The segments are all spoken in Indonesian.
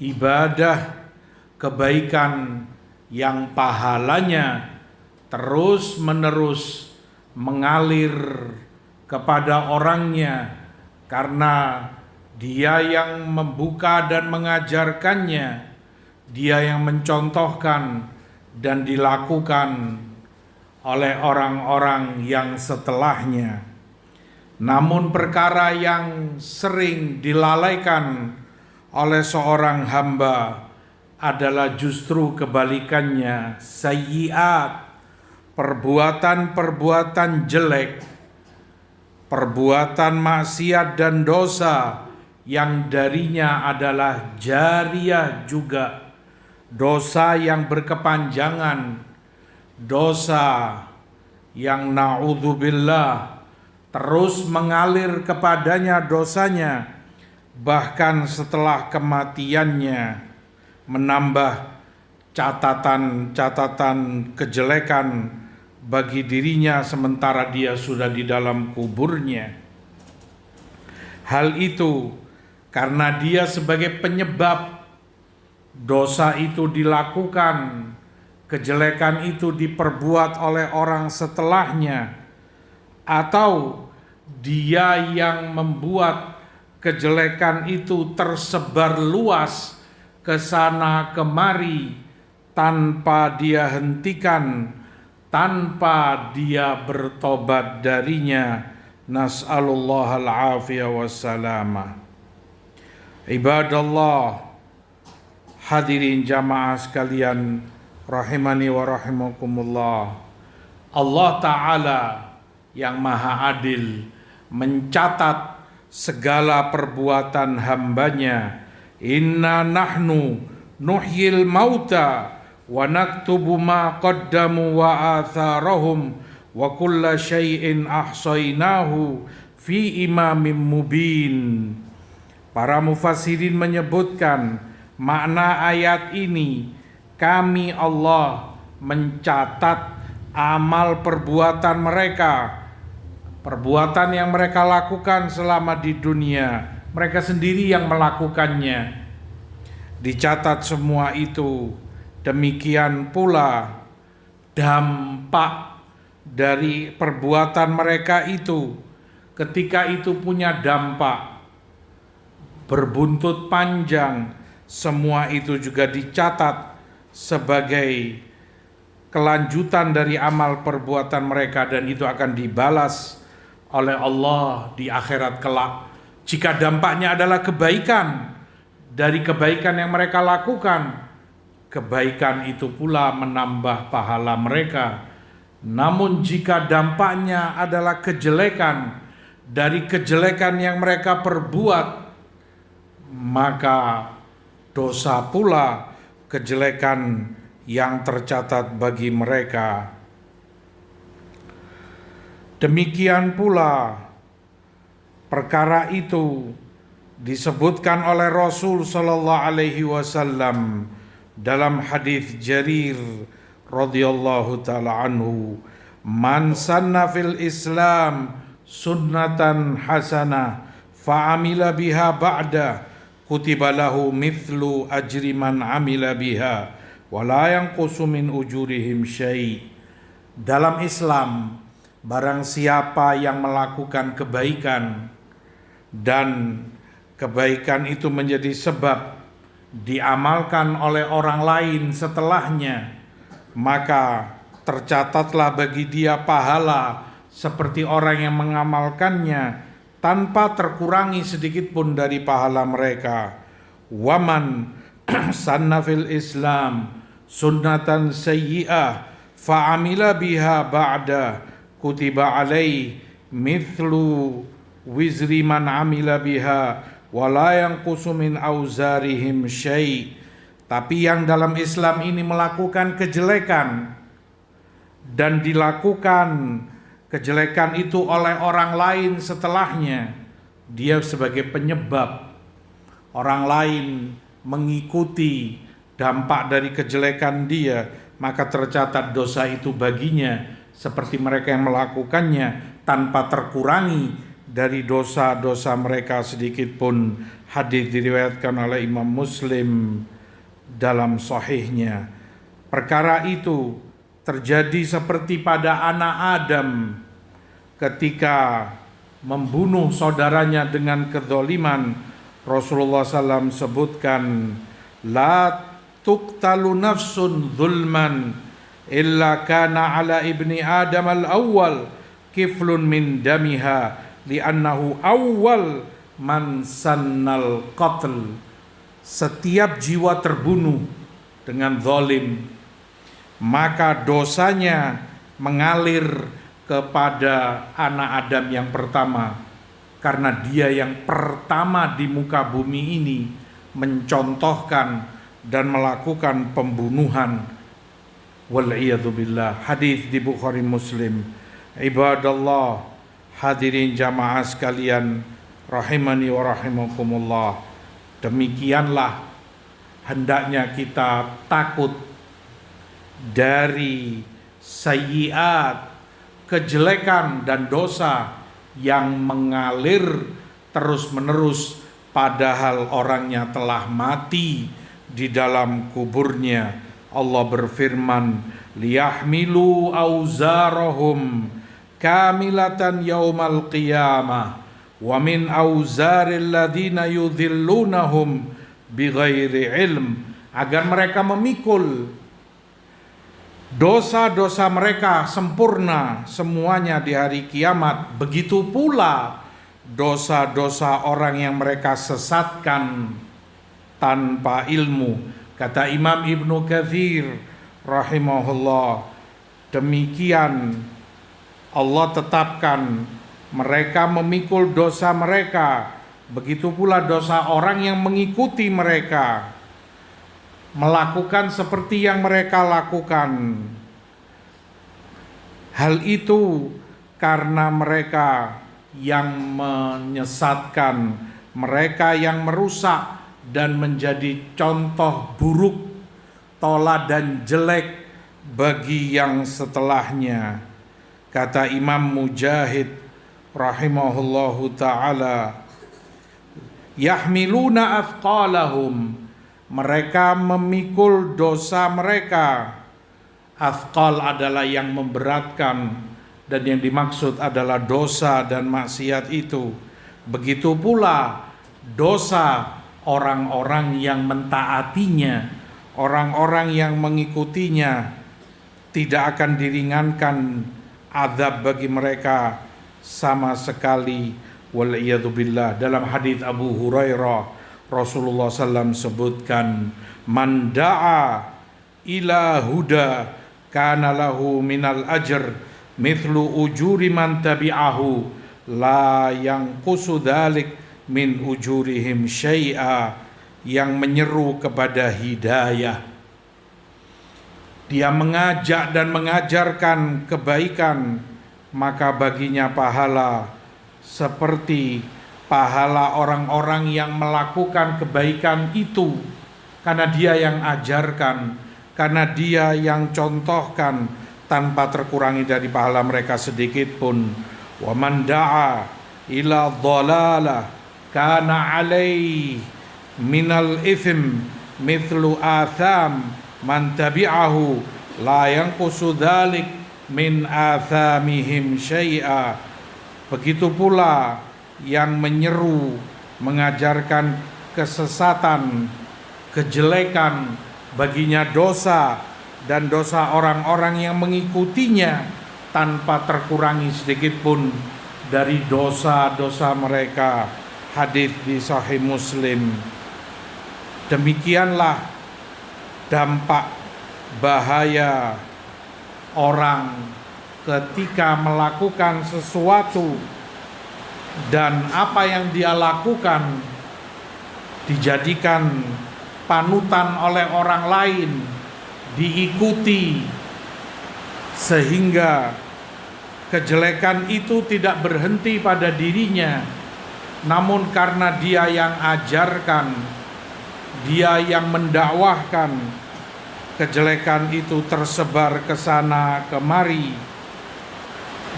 ibadah kebaikan yang pahalanya terus-menerus mengalir kepada orangnya karena dia yang membuka dan mengajarkannya, dia yang mencontohkan dan dilakukan oleh orang-orang yang setelahnya. Namun perkara yang sering dilalaikan oleh seorang hamba adalah justru kebalikannya, sayyiat, perbuatan-perbuatan jelek, perbuatan maksiat dan dosa yang darinya adalah jariyah juga, dosa yang berkepanjangan, dosa yang na'udzubillah terus mengalir kepadanya dosanya, bahkan setelah kematiannya menambah catatan-catatan kejelekan bagi dirinya sementara dia sudah di dalam kuburnya. Hal itu karena dia sebagai penyebab dosa itu dilakukan, kejelekan itu diperbuat oleh orang setelahnya, atau dia yang membuat kejelekan itu tersebar luas ke sana kemari tanpa dia hentikan, tanpa dia bertobat darinya. Nas'alullah al-afiyah wassalamah. Ibadallah, hadirin jamaah sekalian rahimani wa rahimakumullah. Allah Ta'ala yang maha adil mencatat segala perbuatan hambanya. Inna nahnu nuhyil mauta wa naktubu ma qaddamu wa atharahum wa kulla syai'in ahsainahu fi imamin mubin. Para mufassirin menyebutkan makna ayat ini, kami Allah mencatat amal perbuatan mereka, perbuatan yang mereka lakukan selama di dunia, mereka sendiri yang melakukannya. Dicatat semua itu. Demikian pula dampak dari perbuatan mereka itu, ketika itu punya dampak berbuntut panjang, semua itu juga dicatat sebagai kelanjutan dari amal perbuatan mereka, dan itu akan dibalas oleh Allah di akhirat kelak. Jika dampaknya adalah kebaikan, dari kebaikan yang mereka lakukan, kebaikan itu pula menambah pahala mereka. Namun jika dampaknya adalah kejelekan, dari kejelekan yang mereka perbuat, maka dosa pula kejelekan yang tercatat bagi mereka. Demikian pula perkara itu disebutkan oleh Rasul sallallahu alaihi wasallam dalam hadis Jarir radhiyallahu taala anhu, man sanna fil Islam sunnatan hasanah fa amila biha ba'da kutiba lahu mithlu ajri man amila biha wa la yanqusu min ujurihim syai'. Dalam Islam, barang siapa yang melakukan kebaikan dan kebaikan itu menjadi sebab diamalkan oleh orang lain setelahnya, maka tercatatlah bagi dia pahala seperti orang yang mengamalkannya tanpa terkurangi sedikit pun dari pahala mereka. Waman sanna fil Islam sunnatan sayyi'ah fa'amila biha ba'da kutiba alaih mithlu wizri man amila biha wala yanqusu min auzarihim syai'. Tapi yang dalam Islam ini melakukan kejelekan dan dilakukan kejelekan itu oleh orang lain setelahnya, dia sebagai penyebab orang lain mengikuti dampak dari kejelekan dia, maka tercatat dosa itu baginya seperti mereka yang melakukannya tanpa terkurangi dari dosa-dosa mereka sedikit pun. Hadis diriwayatkan oleh Imam Muslim dalam sahihnya. Perkara itu terjadi seperti pada anak Adam ketika membunuh saudaranya dengan kezaliman. Rasulullah SAW sebutkan, la tuqtalu nafsun zulman illa kana ala ibni Adam al-awwal kiflun min damiha li'annahu awwal man sannal qatl. Setiap jiwa terbunuh dengan zalim, maka dosanya mengalir kepada anak Adam yang pertama, karena dia yang pertama di muka bumi ini mencontohkan dan melakukan pembunuhan. Wal'iyadzubillah. Hadis di Bukhari Muslim. Ibadallah, hadirin jamaah sekalian, rahimani wa rahimakumullah. Demikianlah hendaknya kita takut dari sayyiat, kejelekan dan dosa yang mengalir terus-menerus padahal orangnya telah mati di dalam kuburnya. Allah berfirman, liyahmilu auzarahum kamilatan yaumal qiyamah wa min auzaril ladina yudhillunahum bighairi ilm, agar mereka memikul dosa-dosa mereka sempurna semuanya di hari kiamat. Begitu pula dosa-dosa orang yang mereka sesatkan tanpa ilmu. Kata Imam Ibnu Katsir rahimahullah, demikian Allah tetapkan mereka memikul dosa mereka. Begitu pula dosa orang yang mengikuti mereka, melakukan seperti yang mereka lakukan. Hal itu karena mereka yang menyesatkan, mereka yang merusak dan menjadi contoh buruk, toladan jelek bagi yang setelahnya. Kata Imam Mujahid rahimahullahu ta'ala, yahmiluna athqalahum, mereka memikul dosa mereka. Athqal adalah yang memberatkan, dan yang dimaksud adalah dosa dan maksiat itu. Begitu pula dosa orang-orang yang mentaatinya, orang-orang yang mengikutinya, tidak akan diringankan azab bagi mereka sama sekali. Wal'iyadzubillah. Dalam hadis Abu Hurairah, Rasulullah SAW sebutkan, man da'a ila huda kana lahu minal ajr mithlu ujuri man tabi'ahu la yanqusu dzalik min ujurihim syai'a. Yang menyeru kepada hidayah, dia mengajak dan mengajarkan kebaikan, maka baginya pahala seperti pahala orang-orang yang melakukan kebaikan itu, karena dia yang ajarkan, karena dia yang contohkan, tanpa terkurangi dari pahala mereka sedikit pun. Wa man da'a ila dhalalah kana alaihi minal ithim mithlu atham man tabi'ahu la yanqusu dzalik min athamihim syai'a. Begitu pula yang menyeru, mengajarkan kesesatan, kejelekan, baginya dosa dan dosa orang-orang yang mengikutinya tanpa terkurangi sedikit pun dari dosa-dosa mereka. Hadis di Sahih Muslim. Demikianlah dampak bahaya orang ketika melakukan sesuatu dan apa yang dia lakukan dijadikan panutan oleh orang lain, diikuti, sehingga kejelekan itu tidak berhenti pada dirinya, namun karena dia yang ajarkan, dia yang mendakwahkan, kejelekan itu tersebar ke sana kemari.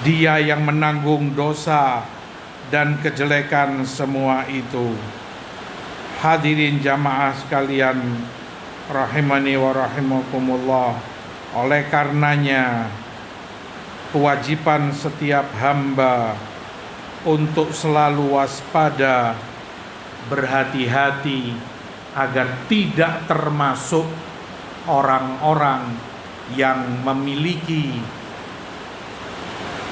Dia yang menanggung dosa dan kejelekan semua itu. Hadirin jamaah sekalian rahimani wa rahimakumullah, oleh karenanya kewajiban setiap hamba untuk selalu waspada, berhati-hati agar tidak termasuk orang-orang yang memiliki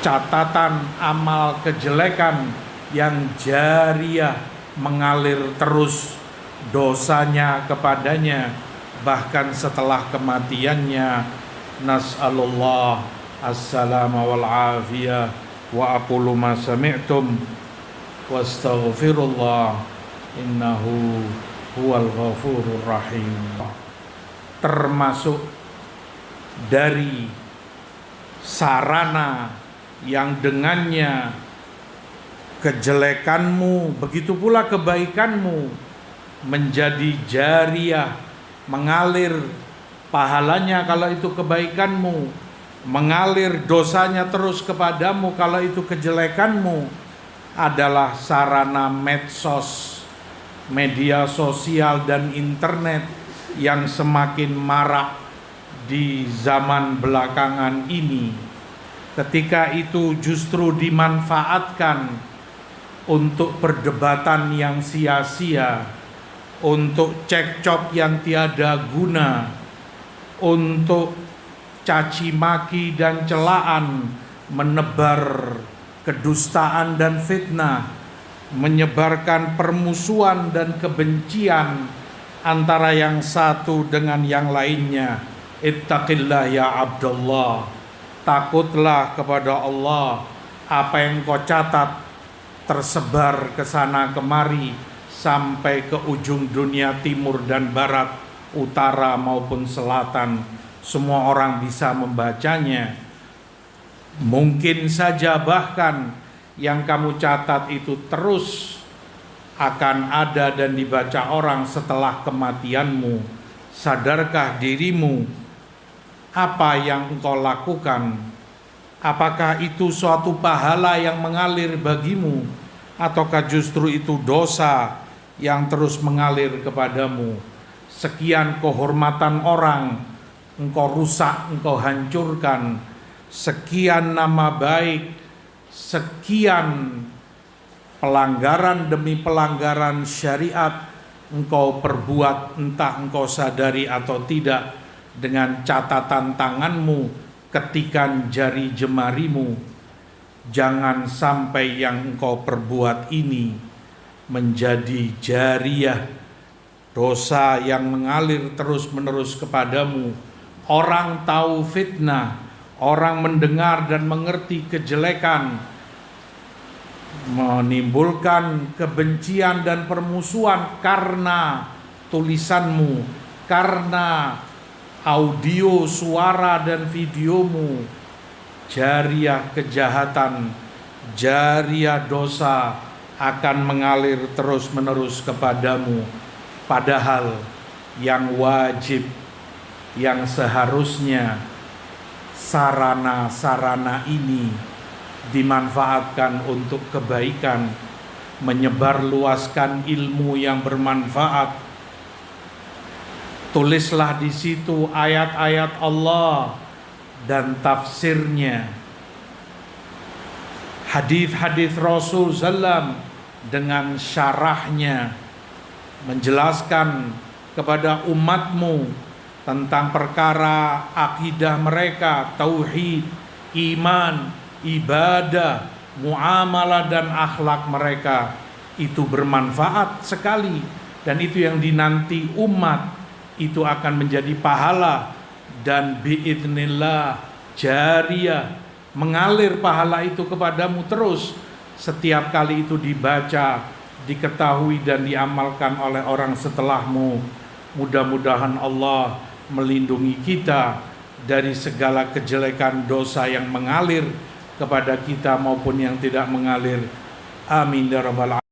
catatan amal kejelekan yang jariyah, mengalir terus dosanya kepadanya bahkan setelah kematiannya. Nas'alullah as-salama wal afiyah wa aqulu ma sami'tum wastaghfirullah innahu huwal ghafurur rahim. Termasuk dari sarana yang dengannya kejelekanmu begitu pula kebaikanmu menjadi jariyah, mengalir pahalanya kalau itu kebaikanmu, mengalir dosanya terus kepadamu kalau itu kejelekanmu, adalah sarana medsos, media sosial dan internet yang semakin marak di zaman belakangan ini. Ketika itu justru dimanfaatkan untuk perdebatan yang sia-sia, untuk cekcok yang tiada guna, untuk caci maki dan celaan, menebar kedustaan dan fitnah, menyebarkan permusuhan dan kebencian antara yang satu dengan yang lainnya. Ittaqillah ya Abdullah, takutlah kepada Allah. Apa yang kau catat tersebar ke sana kemari sampai ke ujung dunia timur dan barat, utara maupun selatan. Semua orang bisa membacanya. Mungkin saja bahkan yang kamu catat itu terus akan ada dan dibaca orang setelah kematianmu. Sadarkah dirimu apa yang engkau lakukan? Apakah itu suatu pahala yang mengalir bagimu, ataukah justru itu dosa yang terus mengalir kepadamu? Sekian kehormatan orang engkau rusak, engkau hancurkan. Sekian nama baik, sekian pelanggaran demi pelanggaran syariat engkau perbuat, entah engkau sadari atau tidak, dengan catatan tanganmu, ketikan jari jemarimu. Jangan sampai yang engkau perbuat ini menjadi jariyah, dosa yang mengalir terus-menerus kepadamu. Orang tahu fitnah, orang mendengar dan mengerti kejelekan, menimbulkan kebencian dan permusuhan karena tulisanmu, karena audio, suara dan videomu. Jariyah kejahatan, jariyah dosa akan mengalir terus-menerus kepadamu. Padahal yang wajib, yang seharusnya sarana-sarana ini dimanfaatkan untuk kebaikan, menyebarluaskan ilmu yang bermanfaat. Tulislah di situ ayat-ayat Allah dan tafsirnya, hadis-hadis Rasul sallam dengan syarahnya, menjelaskan kepada umatmu tentang perkara akidah mereka, tauhid, iman, ibadah, muamalah dan akhlak mereka. Itu bermanfaat sekali, dan itu yang dinanti umat. Itu akan menjadi pahala dan biidznillah jariyah, mengalir pahala itu kepadamu terus setiap kali itu dibaca, diketahui dan diamalkan oleh orang setelahmu. Mudah-mudahan Allah melindungi kita dari segala kejelekan dosa yang mengalir kepada kita maupun yang tidak mengalir. Amin ya rabbal alamin.